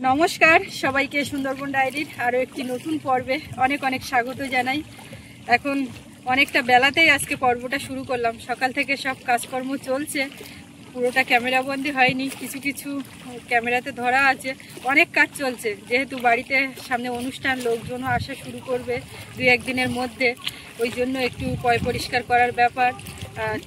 নমস্কার সবাইকে সুন্দরবন ডায়েরির আরও একটি নতুন পর্বে অনেক অনেক স্বাগত জানাই। এখন অনেকটা বেলাতেই আজকে পর্বটা শুরু করলাম। সকাল থেকে সব কাজকর্ম চলছে, পুরোটা ক্যামেরাবন্দি হয়নি, কিছু কিছু ক্যামেরাতে ধরা আছে। অনেক কাজ চলছে, যেহেতু বাড়িতে সামনে অনুষ্ঠান, লোকজনও আসা শুরু করবে দু একদিনের মধ্যে, ওই জন্য একটু পয় পরিষ্কার করার ব্যাপার,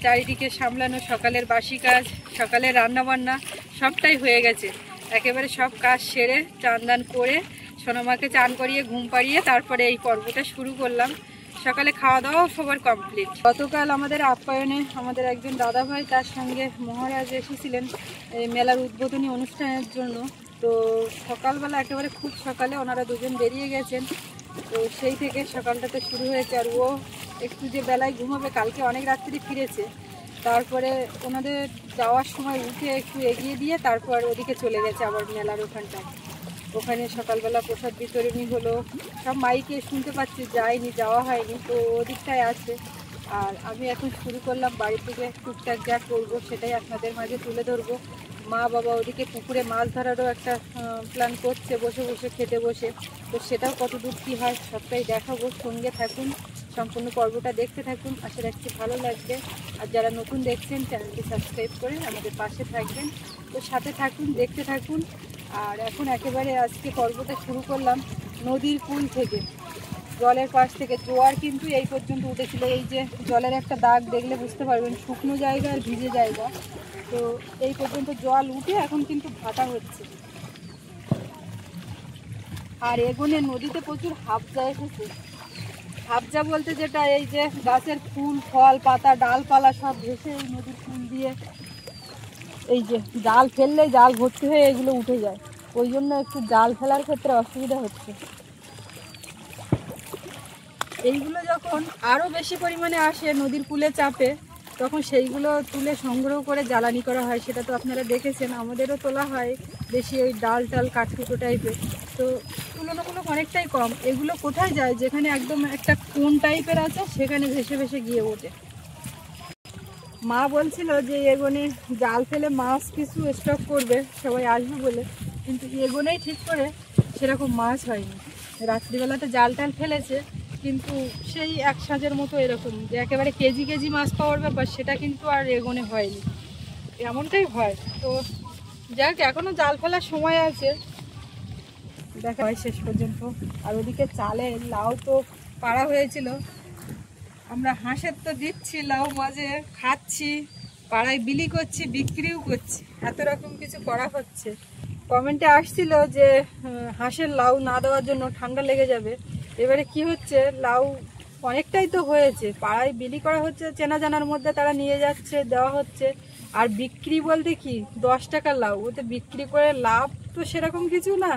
চারিদিকে সামলানো, সকালের বাসি কাজ, সকালের রান্নাবান্না সবটাই হয়ে গেছে। একেবারে সব কাজ সেরে চান দান করে সোনামাকে চান করিয়ে ঘুম পাড়িয়ে তারপরে এই পর্বটা শুরু করলাম। সকালে খাওয়া দাওয়াও সবার কমপ্লিট। গতকাল আমাদের আপ্যায়নে আমাদের একজন দাদাভাই, তার সঙ্গে মহারাজ এসেছিলেন এই মেলার উদ্বোধনী অনুষ্ঠানের জন্য। তো সকালবেলা একেবারে খুব সকালে ওনারা দুজন বেরিয়ে গেছেন। তো সেই থেকে সকালটাতে শুরু হয়েছে। আর ও একটু যে বেলায় ঘুমাবে, কালকে অনেক রাত্রি ফিরেছে, তারপরে ওনাদের যাওয়ার সময় উঠে একটু এগিয়ে দিয়ে তারপর ওদিকে চলে গেছে আবার মেলার ওখানটায়। ওখানে সকালবেলা প্রসাদ বিতরণী হলো, সব মাইকে শুনতে পাচ্ছি, যায়নি, যাওয়া হয়নি, তো ওদিকটায় আছে। আর আমি এখন শুরু করলাম বাড়ি থেকে টুকটাক যা করবো সেটাই আপনাদের মাঝে তুলে ধরবো। মা বাবা ওদিকে পুকুরে মাছ ধরারও একটা প্ল্যান করছে, বসে বসে খেতে বসে। তো সেটাও কত দূর কী হয় সবটাই দেখাবো, সঙ্গে থাকুন, সম্পূর্ণ পর্বটা দেখতে থাকুন, আশা রাখছি ভালো লাগবে। আর যারা নতুন দেখছেন চ্যানেলটি সাবস্ক্রাইব করে আমাদের পাশে থাকবেন। তো সাথে থাকুন, দেখতে থাকুন। আর এখন একেবারে আজকে পর্বটা শুরু করলাম নদীর কূল থেকে, জলের পাশ থেকে। জোয়ার কিন্তু এই পর্যন্ত উঠেছিল, এই যে জলের একটা দাগ দেখলে বুঝতে পারবেন, শুকনো জায়গা আর ভিজে জায়গা। তো এই পর্যন্ত জল উঠে এখন কিন্তু ভাটা হচ্ছে। আর এগোনে নদীতে প্রচুর হাফজা এসেছে। হাফজা বলতে যেটা, এই যে গাছের ফুল ফল পাতা ডালপালা সব ভেসে এই নদীর ফুল দিয়ে, এই যে জাল ফেললেই জাল ভর্তি হয়ে এগুলো উঠে যায়। ওই জন্য একটু জাল ফেলার ক্ষেত্রে অসুবিধা হচ্ছে। এইগুলো যখন আরও বেশি পরিমাণে আসে নদীর কূলে চাপে, তখন সেইগুলো তুলে সংগ্রহ করে জ্বালানি করা হয়। সেটা তো আপনারা দেখেছেন, আমাদেরও তোলা হয় বেশি, ওই ডাল টাল কাঠকুটো টাইপের। তো তুলনামূলক অনেকটাই কম। এগুলো কোথায় যায়, যেখানে একদম একটা কোন টাইপের আছে সেখানে ভেসে ভেসে গিয়ে ওঠে। মা বলছিল যে এগোনে জাল ফেলে মাছ কিছু স্টক করবে, সবাই আসবে বলে, কিন্তু এগোনেই ঠিক করে সেরকম মাছ হয়নি। রাত্রিবেলাতে জাল টাল ফেলেছে, কিন্তু সেই এক সাঁজের মতো এরকম যে একেবারে কেজি কেজি মাছ পাওয়ার ব্যাপার, সেটা কিন্তু আর এগোনে হয়নি। এমনটাই হয়। তো যাক, এখনও জাল ফেলার সময় আছে, দেখা হয় শেষ পর্যন্ত। আর ওদিকে চালে লাউ তো পাড়া হয়েছিল, আমরা হাঁসের তো দিচ্ছি লাউ, মাঝে খাচ্ছি, পাড়ায় বিলি করছি, বিক্রিও করছি, এত রকম কিছু করা হচ্ছে। কমেন্টে আসছিল যে হাঁসের লাউ না দেওয়ার জন্য ঠান্ডা লেগে যাবে। এবারে কি হচ্ছে, লাউ অনেকটাই তো হয়েছে, পাড়ায় বিলি করা হচ্ছে, চেনা জানার মধ্যে তারা নিয়ে যাচ্ছে, দেওয়া হচ্ছে। আর বিক্রি বলতে কি, 10 টাকার লাউ, ওতে বিক্রি করে লাভ তো সেরকম কিছু না,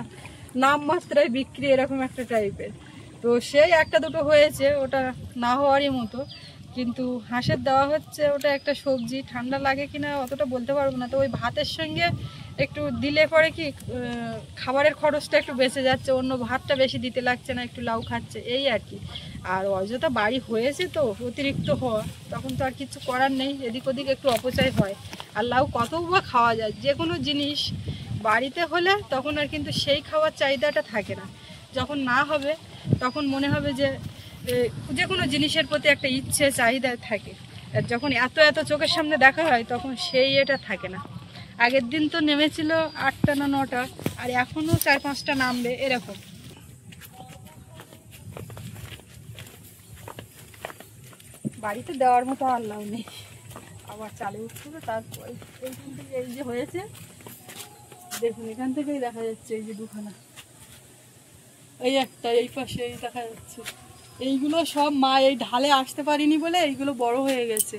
নামমাত্রায় বিক্রি এরকম একটা টাইপের। তো সেই একটা দুটো হয়েছে, ওটা না হওয়ারই মতো, কিন্তু হাঁসের দেওয়া হচ্ছে। ওটা একটা সবজি, ঠান্ডা লাগে কিনা অতটা বলতে পারবো না। তো ওই ভাতের সঙ্গে একটু দিলে পরে কি খাবারের খরচটা একটু বেঁচে যাচ্ছে, অন্য ভাতটা বেশি দিতে লাগছে না, একটু লাউ খাচ্ছে, এই আর কি। আর অযথা বাড়ি হয়েছে তো অতিরিক্ত হওয়া, তখন তো আর কিছু করার নেই, এদিক ওদিক একটু অপচয় হয়। আর লাউ কত বা খাওয়া যায়, যে কোনো জিনিস বাড়িতে হলে তখন আর কিন্তু সেই খাওয়ার চাহিদাটা থাকে না। যখন না হবে তখন মনে হবে যে যে কোনো জিনিসের প্রতি একটা ইচ্ছে চাহিদা থাকে। আর যখন এত এত চোখের সামনে দেখা হয় তখন সেই এটা থাকে না। আগের দিন তো নেমেছিল 8টা না 9টা, আর এখনও 4-5টা নামবে এরকম। বাড়িতে দেওয়ার মতো আর লাউ নেই, আবার চালে উঠতে। তারপরে এইখান থেকে এই যে হয়েছে দেখুন, এখান থেকেই দেখা যাচ্ছে এই যে দুখানা, এই একটা, এই পাশে এই দেখা যাচ্ছে। এইগুলো সব মা এই ঢালে আসতে পারিনি বলে এইগুলো বড় হয়ে গেছে।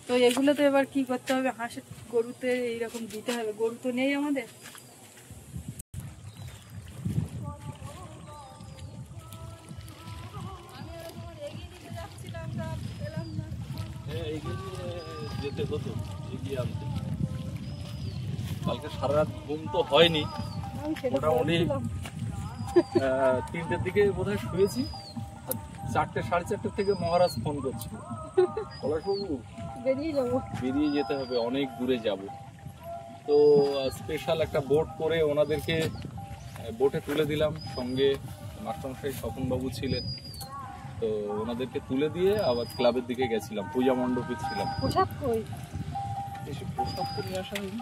তো এগুলো তো এবার কি করতে হবে, হাঁসের গরুতে এইরকম দিতে হবে, গরু তো নেই আমাদের। কালকে সারা রাত ঘুম তো হয়নি, মোটামুটি 3টের দিকে বোধহয় শুয়েছি। 4টে 4:30 থেকে মহারাজ ফোন করছিল, পলাশবাবু বেরিয়ে যেতে হবে, অনেক দূরে যাব। তো স্পেশাল একটা বোট করে ওনাদেরকে বোটে তুলে দিলাম, সঙ্গে মাস্টারমশাই স্বপনবাবু ছিলেন, তো ওনাদেরকে তুলে দিয়ে আবার ক্লাবের দিকে গেছিলাম, পূজা মণ্ডপে ছিলাম। পোশাক কই? এসে প্রসাদ তো নিয়ে আসা হয়নি,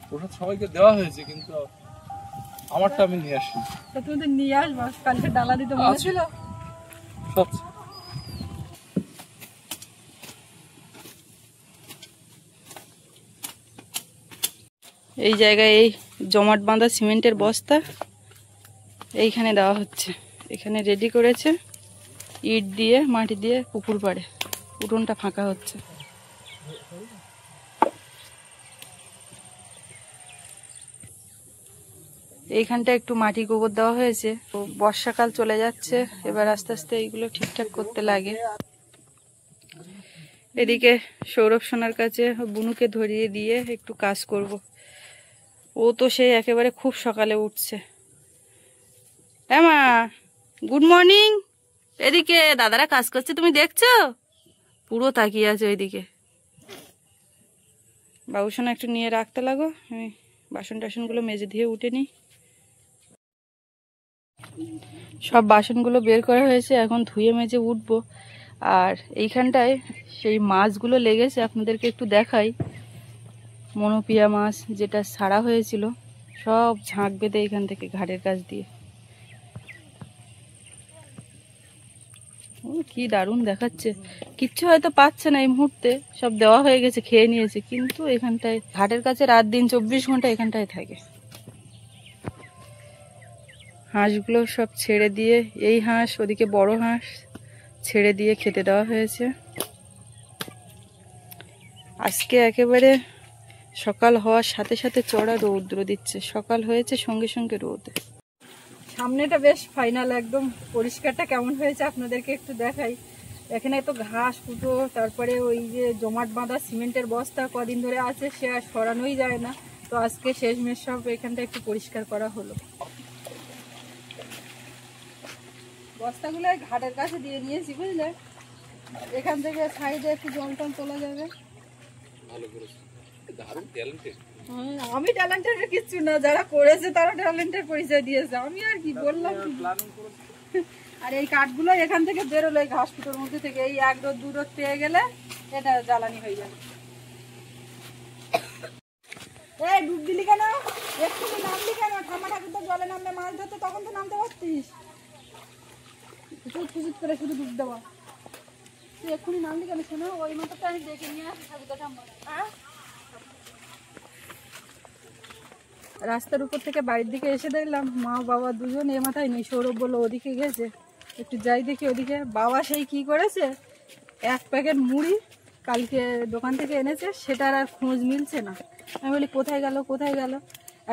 প্রসাদ সবাইকে দেওয়া হয়েছে কিন্তু আমারটা আমি নিয়ে আসি। তো তুমি তো নিয়ে আসবা, কালকে ডালা দিতে মনে ছিল? সব এই জায়গায় এই জমাট বাঁধা সিমেন্টের বস্তা এইখানে দেওয়া হচ্ছে, এখানে রেডি করেছে, ইট দিয়ে মাটি দিয়ে পুকুর পাড়ে উঠোনটা ফাঁকা হচ্ছে। এইখানটা একটু মাটি গোবর দেওয়া হয়েছে, বর্ষাকাল চলে যাচ্ছে, এবার আস্তে আস্তে এইগুলো ঠিকঠাক করতে লাগে। এদিকে সৌরভ সোনার কাছে বুনুকে ধরিয়ে দিয়ে একটু কাজ করব, ও তো সেই একেবারে খুব সকালে উঠছে। মা গুড মর্নিং, এদিকে দাদারা কাজ করছে, তুমি দেখছো? পুরো তাকিয়ে আছে ওইদিকে। বাবু সোনা একটু নিয়ে রাখতে লাগো, আমি বাসন টাসনগুলো মেজে দিয়ে উঠে নিই। সব বাসনগুলো বের করা হয়েছে, এখন ধুয়ে মেজে উঠবো। আর এইখানটায় সেই মাছগুলো লেগেছে, আপনাদেরকে একটু দেখাই। মনোপিয়া মাছ যেটা ছাড়া হয়েছিল, সব ঝাঁক বেঁধে এখান থেকে ঘাটের কাছ দিয়ে। কি দারুণ দেখাচ্ছে, কিচ্ছু হয়তো পাচ্ছে না এই মুহূর্তে, সব দেওয়া হয়ে গেছে, খেয়ে নিয়েছে, কিন্তু এখানটায় ঘাটের কাছে রাত দিন 24 ঘন্টা এখানটায় থাকে। হাঁসগুলো সব ছেড়ে দিয়ে, এই হাঁস ওদিকে বড় হাঁস ছেড়ে দিয়ে খেতে দেওয়া হয়েছে। আজকে একেবারে সকাল হওয়ার সাথে সাথে চড়া রৌদ্র দিচ্ছে, সকাল হয়েছে সঙ্গে সঙ্গে রোদ। সামনেটা বেশ ফাইনাল, একদম পরিষ্কারটা কেমন হয়েছে আপনাদেরকে একটু দেখাই। এখানে তো ঘাস কুটো, তারপরে ওই যে জমাট বাঁধা সিমেন্টের বস্তা কদিন ধরে আছে, সে আর সরানোই যায় না। তো আজকে শেষমেশ সব এখানটা একটু পরিষ্কার করা হলো। বস্তাগুলো ঘাটের কাছে দিয়ে নিয়েছি, বুঝলে? এখান থেকে সাইডে একটু জল টল তোলা যাবে। আমি ট্যালেন্টেড কিছু না, যারা করেছে তারা ট্যালেন্টের পরিচয় দিয়েছে, আমি আর কি বললাম। আর এই কাঠগুলো এখান থেকে বেরোলো এই ঘাস কুটোর মধ্যে থেকে, এই 1 রোদ 2 রোদ পেয়ে গেলে এটা জ্বালানি হয়ে যাবে। এই ডুব দিলি কেন? একটু নামলি কেন? ঠাম্মা ঠাকুর তো জলে নামলে মাছ ধরতে, তখন তো নামতে পারতিস। ফুচুত করে শুধু ডুব দেওয়া, তুই এক্ষুনি নামলি কেন? শোনো, ওই মতো তো আমি দেখে নিয়ে আসি ঠাকুরটা ঠাম্মা। হ্যাঁ, রাস্তার উপর থেকে বাড়ির দিকে এসে দেখলাম মা বাবা দুজন এ মাথায় নেই। সৌরভ বললো ওদিকে গেছে, একটু যাই দেখি ওদিকে। বাবা সেই কি করেছে, 1 প্যাকেট মুড়ি কালকে দোকান থেকে এনেছে, সেটার আর খোঁজ মিলছে না। আমি বলি কোথায় গেল কোথায় গেল।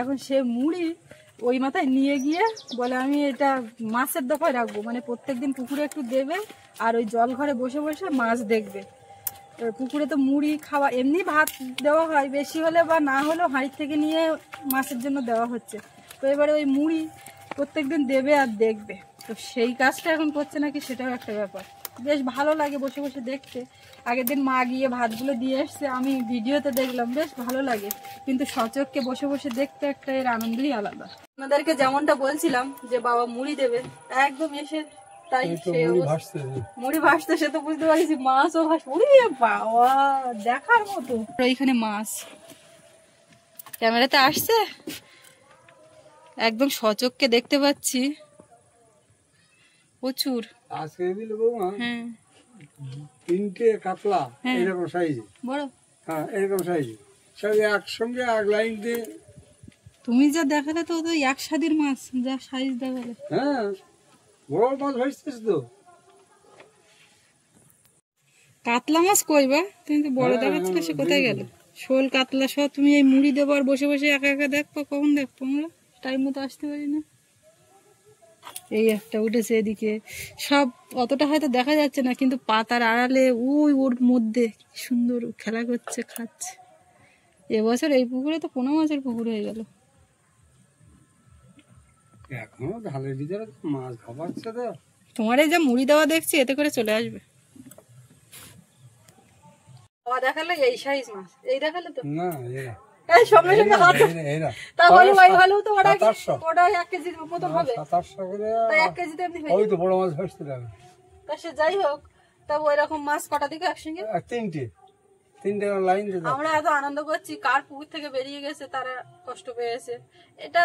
এখন সে মুড়ি ওই মাথায় নিয়ে গিয়ে বলে আমি এটা মাছের দফায় রাখবো, মানে প্রত্যেকদিন পুকুরে একটু দেবে আর ওই জল ঘরে বসে বসে মাছ দেখবে। পুকুরে তো মুড়ি খাওয়া, এমনি ভাত দেওয়া হয়, বেশি হলে বা না হলেও হাঁড়ির থেকে নিয়ে মাছের জন্য দেওয়া হচ্ছে। তো এবারে ওই মুড়ি প্রত্যেকদিন দেবে আর দেখবে, তো সেই কাজটা এখন করছে নাকি, সেটাও একটা ব্যাপার। বেশ ভালো লাগে বসে বসে দেখতে। আগের দিন মা গিয়ে ভাতগুলো দিয়ে এসছে, আমি ভিডিওতে দেখলাম, বেশ ভালো লাগে। কিন্তু সচক্ষে বসে বসে দেখতে একটা এর আনন্দই আলাদা। আপনাদেরকে যেমনটা বলছিলাম যে বাবা মুড়ি দেবে, একদম এসে তাই মুড়ি ভাসতে, সে তো বুঝতে পারছি মাছও ভাস। উড়ে বাবা, দেখার মতো। এইখানে মাছ ক্যামেরাতে আসছে, একদম সচক্ষে দেখতে পাচ্ছি প্রচুর। আজকে দিল বৌমা, হ্যাঁ 3টে কাতলা এরকম সাইজে, বড়, হ্যাঁ এরকম সাইজে, সব একসঙ্গে 1 লাইন দিয়ে। তুমি যা দেখালে তো এক স্বাদের মাছ, যা সাইজ দেখালে। হ্যাঁ বড় মাছ হয়েছে তো। কাতলা মাছ কইবা, তুমি তো বড় দেখাচ্ছিলে, সে কোথায় গেল? শোল কাতলা সব তুমি এই মুড়ি দেবো আর বসে বসে একা একা দেখবো, কখন দেখবো আমরা? টাইম মতো আসতে পারি না। এই একটা উঠেছে এদিকে, সব অতটা হয়তো দেখা যাচ্ছে না, কিন্তু পাতার আড়ালে ওর মধ্যে সুন্দর খেলা করছে, খাচ্ছে। এবছর এই পুকুরে তো 15 মাছের পুকুর হয়ে গেল। এখনো ঢালের ভিতরে মাছ খাওয়াচ্ছে তো। তোমার এই যা মুড়ি দেওয়া দেখছি, এতে করে চলে আসবে। দেখালে এই সাইজ মাছ, এই দেখালে তো না এই সঙ্গে সঙ্গে হাত তাহলে ওই হলেও তো ওটা 1 কেজির মতন হবে। 700 করে তাই 1 কেজিতে এমনি হয়ে ওই তো বড় মাছ ধরতে যাবে। তা সে যাই হোক, তা ওই রকম মাছ কটা দিকে একসঙ্গে? তিনটে লাইন দিতে। আমরা এত আনন্দ করছি, কার পুকুর থেকে বেরিয়ে গেছে তারা কষ্ট পেয়েছে, এটা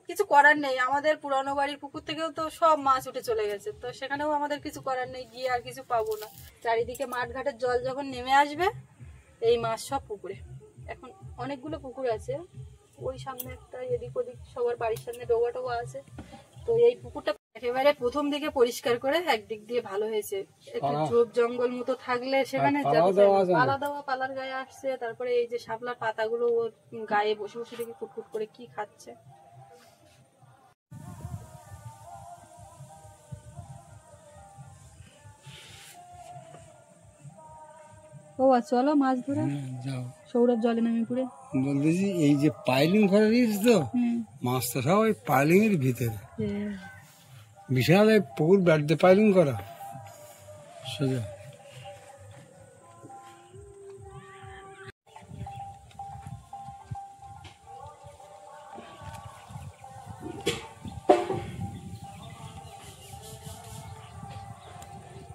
কিছু করার নেই। আমাদের পুরানো বাড়ির পুকুর থেকেও তো সব মাছ উঠে চলে গেছে, তো সেখানেও আমাদের কিছু করার নেই, গিয়ে আর কিছু পাবো না। চারিদিকে মাঠ ঘাটের জল যখন নেমে আসবে, এই মাছ সব পুকুরে। এখন অনেকগুলো পুকুর আছে, ওই সামনে একটা, এদিক ওদিক সবার বাড়ির সামনে ডোবা টোবা আছে। তো এই পুকুরটা একেবারে প্রথম দিকে পরিষ্কার করে একদিক দিয়ে ভালো হয়েছে। একটু ঝোপ জঙ্গল মতো থাকলে সেখানে পালা দেওয়া, পালার গায়ে আসছে। তারপরে এই যে শাপলার পাতাগুলো ওর গায়ে বসে বসে দেখি ফুটফুট করে কি খাচ্ছে। ও চলো মাছ ধরে যাও। সৌরভ জলে নামে পুরে বলতেছি এই যে পাইলিং করে দিয়েছে তো, মাছটা সব ওই পাইলিং এর ভিতরে। বিশাল এই পুকুর ব্যাট দিয়ে পাইলিং করা সোজা।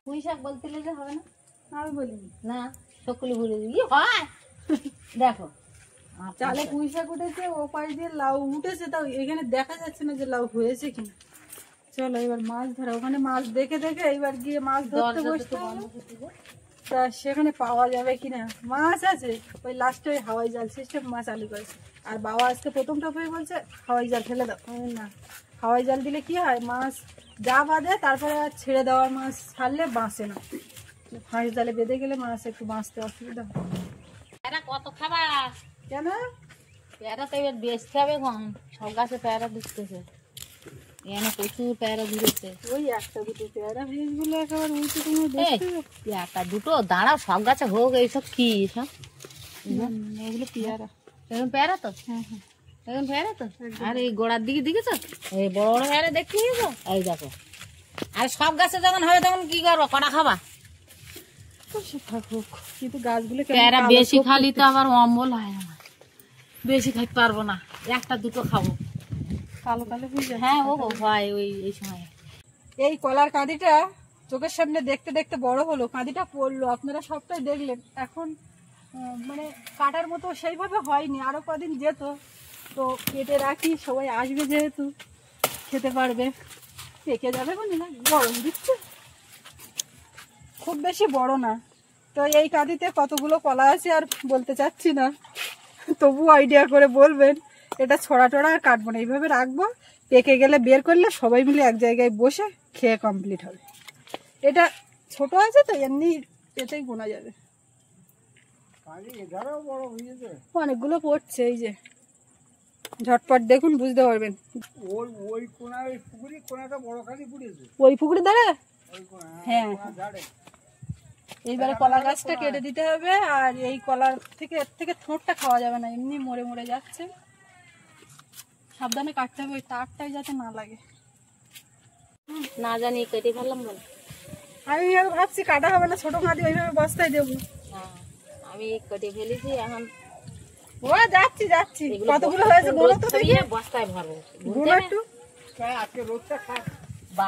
পুঁই শাক বলতে যে হবে না? আমি বলিনি না, সকলে বলে দিই হয়। দেখো চালে পুঁই শাক উঠেছে, ও পাশ দিয়ে লাউ উঠেছে, তাও এখানে দেখা যাচ্ছে না যে লাউ হয়েছে কিনা। চলো এবার মাছ ধরা, ওখানে মাছ দেখে দেখে এইবার গিয়ে মাছ ধরতে বসতে হবে। তা সেখানে পাওয়া যাবে কিনা, মাছ আছে ওই লাস্টে ওই হাওয়াই জাল সিস্টেম মাছ আলু করেছে। আর বাবা আজকে প্রথম টপে বলছে হাওয়াই জাল ফেলে দাও। না, হাওয়াই জাল দিলে কি হয়, মাছ যা বাঁধে তারপরে আর ছেড়ে দেওয়ার মাছ ছাড়লে বাঁচে না। ফাঁস জালে বেঁধে গেলে মাছ একটু বাঁচতে অসুবিধা হয়। পেয়ারা কত খাবা? কেন? পেয়ারা তো এবার বেচতে হবে কম, সব গাছে পেয়ারা দিতেছে, এখানে প্রচুর পেয়ারা দিতেছে। ওই একটা দুটো পেয়ারা বীজগুলো একেবারে উল্টে তুমি দেখতে একটা দুটো দাঁড়াও, সব গাছে হোক। এইসব কি সব? এগুলো পেয়ারা। এখন পেয়ারা তো, হ্যাঁ হ্যাঁ, এখন পেয়ারা তো। আর এই গোড়ার দিকে দেখেছো, এই বড় বড় পেয়ারা দেখতে নিয়েছো, এই দেখো। আর সব গাছে যখন হবে তখন কি করবো, কটা খাবা? থাকুক, কিন্তু গাছগুলো পেয়ারা বেশি খালি তো আবার অম্বল হয় না, বেশি খাইতে পারবো না, একটা দুটো খাবো। কালো কালো হয়ে যায়। হ্যাঁ ও হয় ওই এই সময়। এই কলার কাঁদিটা চোখের সামনে দেখতে দেখতে বড় হলো, কাঁদিটা পড়লো, আপনারা সবটাই দেখলেন। এখন মানে কাটার মতো সেইভাবে হয়নি, আরো কদিন যেত। তো কেটে রাখি, সবাই আসবে যেহেতু খেতে পারবে। পেকে যাবে বলি না, গরম দিচ্ছে, খুব বেশি বড় না। তো এই কাঁদিতে কতগুলো কলা আছে আর বলতে চাচ্ছি না, তবু আইডিয়া করে বলবেন। এটা ছড়া টড়া আর কাটবো না, এইভাবে রাখবো, পেকে গেলে বের করলে সবাই মিলে এক জায়গায় বসে খেয়ে কমপ্লিট হবে। এটা ছোট আছে তো এমনি এতেই গোনা যাবে। অনেকগুলো পড়ছে, এই যে ঝটপট দেখুন বুঝতে পারবেন। ওই কোনায় পুকুরি কোনাটা বড় খালি পুড়েছে, ওই পুকুরে দাঁড়া। হ্যাঁ, এইবারে কলা গাছটা কেটে দিতে হবে। আর এই কলার থেকে এর থেকে ঠোঁটটা খাওয়া যাবে না, এমনি মরে মরে যাচ্ছে। সাবধানে কাটতে হবে, ওই তারটাই যাতে না লাগে। না জানি কেটে ফেললাম বলে আমি ভাবছি কাটা হবে না, ছোট কাঁদি ওইভাবে বস্তায় দেবো। আমি কেটে ফেলেছি, এখন ও যাচ্ছি যাচ্ছি। কতগুলো হয়েছে বলো তো দেখি, বস্তায় ভরবো। গুলো একটু। আজকে রোদটা খাক।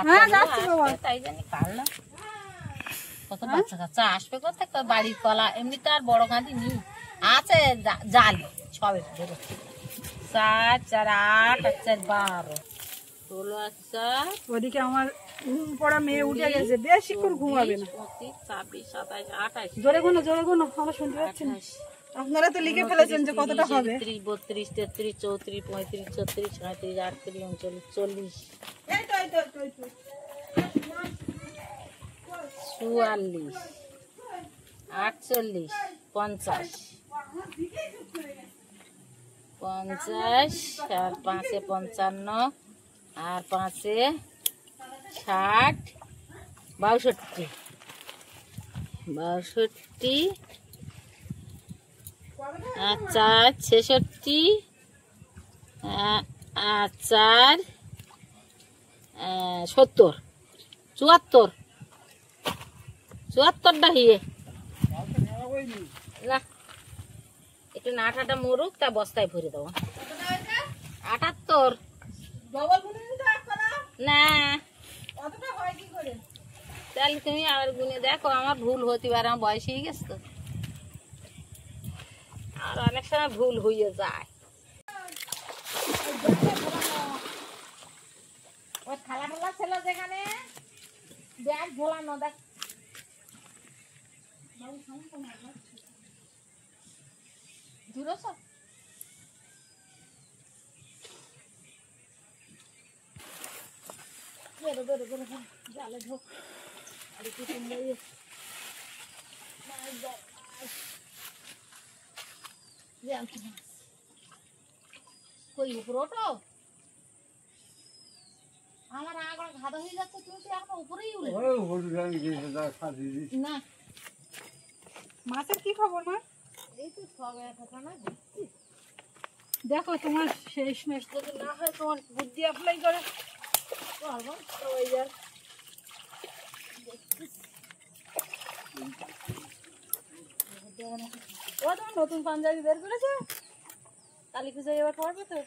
হ্যাঁ যাচ্ছি বাবা। তাই জানি কাল না কত বাচ্চা কাচ্চা আসবে কোথায়, বাড়ির কলা এমনি তো আর বড় কাঁদি নেই, আছে জাল সবে ধরো 4 4 8 আর 4 12 16 আর 4। ওদিকে আমার ঘুম পড়া মেয়ে উঠে গেছে, বেশিক্ষণ ঘুমাবে না। 25 26 27 28 জোরে কোনো আমার শুনতে পাচ্ছি না। আপনারা তো লিখে ফেলেছেন যে কতটা হবে। 30 32 33 34 35 36 37 38 39 40 44 48 50 50 আর 5 55 আর 5 60 62 আর 4 66 আর 4 70 74টা হিয়ে না একটু আটাটা মরুক, তা বস্তায় ভরে দেবো। 78 না, তাহলে তুমি আবার গুনে দেখো, আমার ভুল হতে পারে, আমার বয়স হয়ে গেছে তো, আর অনেক সময় ভুল হয়ে যায়। ওই থালা ঠালা ছিল যেখানে, ব্যাগ ঝোলানো, দেখ দূরে সব বেরো বেরো বেরো, জালে ঢোক। আর কি সুন্দর কই উপরে ওঠো, আমার আগা ঘাদা হয়ে যাচ্ছে, তুমি তো এখন উপরেই উঠে না। মাছের কি খবর মা? এই তো সব একটা না, দেখো তোমার শেষ মেশ যদি না হয়, তোমার বুদ্ধি অ্যাপ্লাই করে ওই যার ও তোমার নতুন পাঞ্জাবি বের করেছে, কালী পূজায় এবার পড়বে তো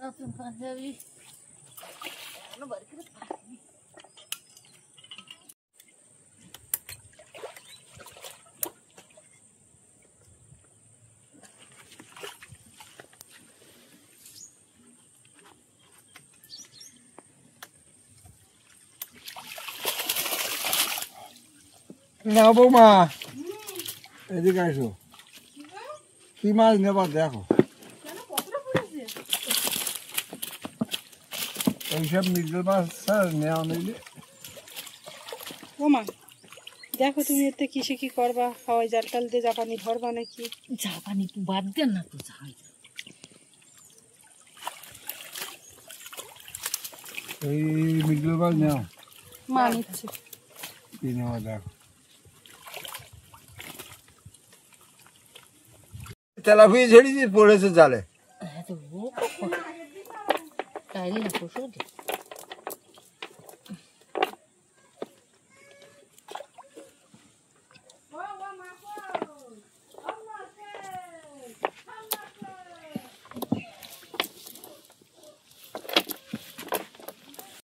নতুন পাঞ্জাবি। না বৌমা, এদিকে আসো, কি মাছ নেবার দেখো। এইসব মৃগেল মাছ স্যার নেওয়া নিলে। ও মা দেখো তুমি এতে কিসে কি করবা, হাওয়াই জাল টাল দিয়ে জাপানি ধরবা নাকি? জাপানি তো বাদ দেন না তো, যাই এই মৃগেল মাছ নেও, মা নিচ্ছে। কি নেওয়া দেখো। তেলাপিয়া ছেড়ে দিয়ে পড়েছে জালে। তো তাই না, পশু